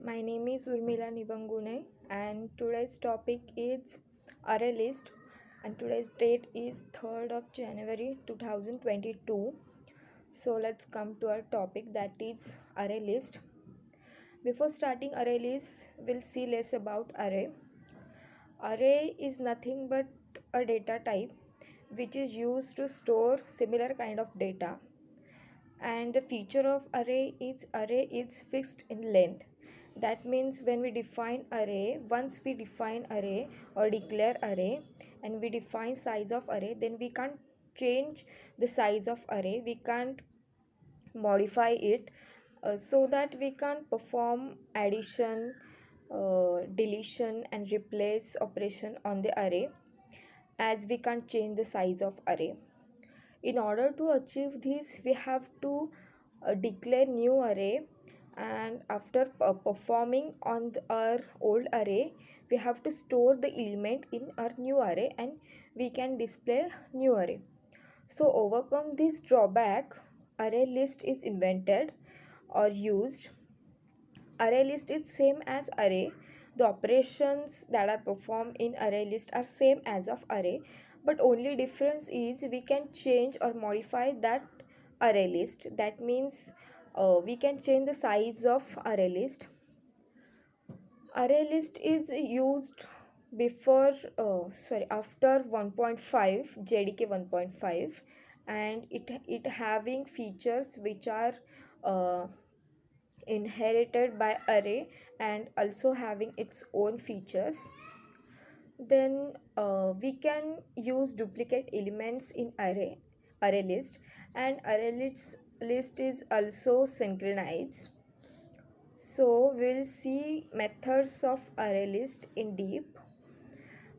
My name is Urmila Nibangune and today's topic is array list and today's date is 3rd of January 2022. So let's come to our topic, that is array list. Before starting array list, we'll see less about array. Array is nothing but a data type which is used to store similar kind of data, and the feature of array is fixed in length. That means when we define array, once we define array or declare array and we define size of array, then we can't change the size of array, we can't modify it, so that we can perform addition, deletion and replace operation on the array, as we can't change the size of array. In order to achieve this, we have to declare new array, and after performing on our old array, we have to store the element in our new array and we can display new array. So overcome this drawback, array list is invented or used. Array list is same as array. The operations that are performed in array list are same as of array, but only difference is we can change or modify that array list. That means we can change the size of array list. Array list is used before after 1.5 jdk 1.5, and it having features which are uh, inherited by array and also having its own features. Then we can use duplicate elements in array list, and list is also synchronized. So we'll see methods of array list in deep.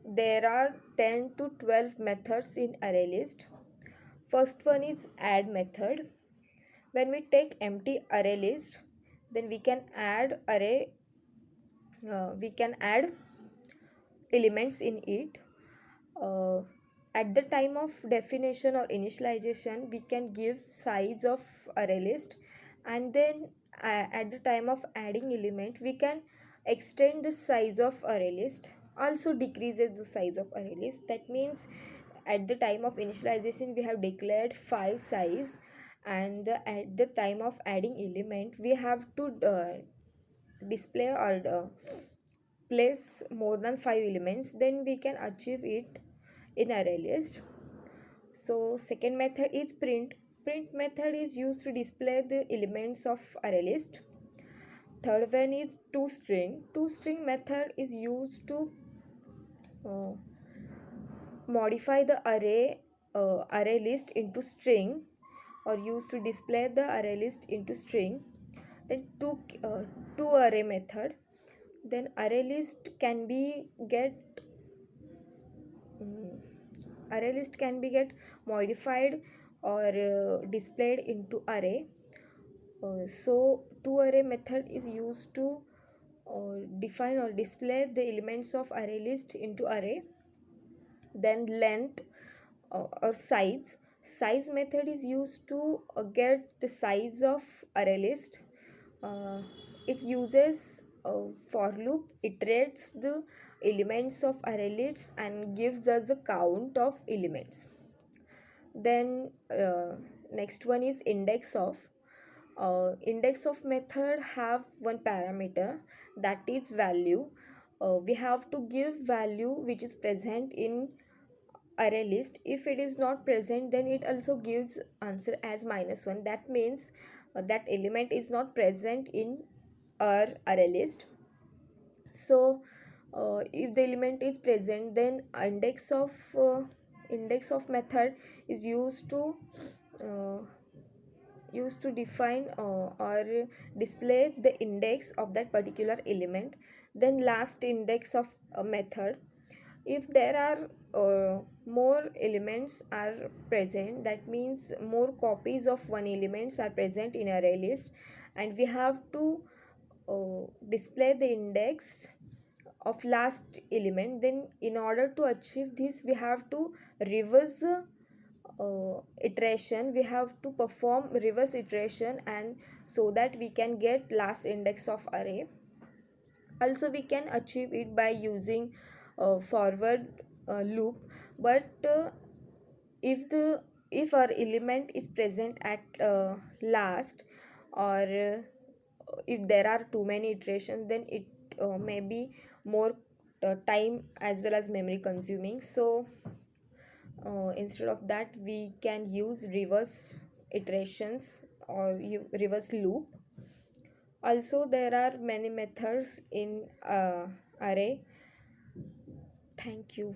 There are 10 to 12 methods in array list. First one is add method. When we take empty array list, then we can add elements in it. uh, at the time of definition or initialization, we can give size of array list, and then at the time of adding element, we can extend the size of array list, also decreases the size of array list. That means at the time of initialization we have declared 5 size, and at the time of adding element we have to display or place more than 5 elements, then we can achieve it in array list. So second method is print. Print method is used to display the elements of array list. Third one is toString. ToString method is used to uh, modify the array list into string, or used to display the array list into string. Then to array method, then array list can be get mm, array list can be get modified or displayed into array. So to array method is used to define or display the elements of array list into array. Then length or size method is used to get the size of array list. uh, it uses for loop, iterates the elements of array lists and gives us a count of elements. Then next one is index of method have one parameter, that is value. We have to give value which is present in array list. If it is not present, then it also gives answer as -1. That means that element is not present in our array list. So if the element is present, then index of method is uh, used to define or display the index of that particular element. Then last index of a method, if there are more elements are present, that means more copies of one elements are present in array list, and we have to display the index of last element. Then in order to achieve this, we have to reverse the iteration, we have to perform reverse iteration, and so that we can get last index of array. Also we can achieve it by using forward loop, but if the if our element is present at last, or if there are too many iterations, then it may be more time as well as memory consuming. So instead of that we can use reverse iterations or reverse loop. Also there are many methods in array. Thank you.